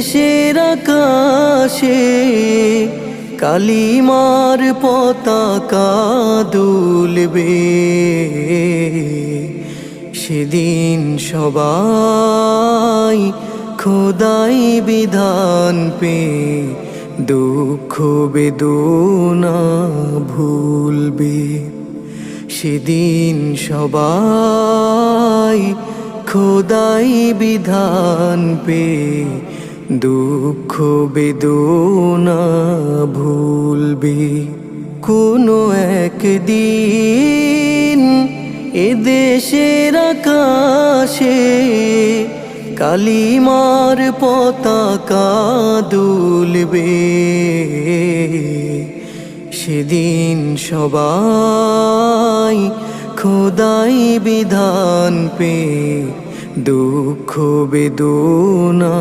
দেশের আকাশে কালিমার পতাকা দুলবে, সেদিন সবাই খোদাই বিধান পে দুঃখ বেদনা ভুলবে। সেদিন সবাই খোদাই বিধান পে দুঃখ বেদনা ভুলবে। কোনো একদিন এদেশের আকাশে কালিমার পতাকা দুলবে, সেদিন সবাই খোদাই বিধান পে দুঃখ বেদনা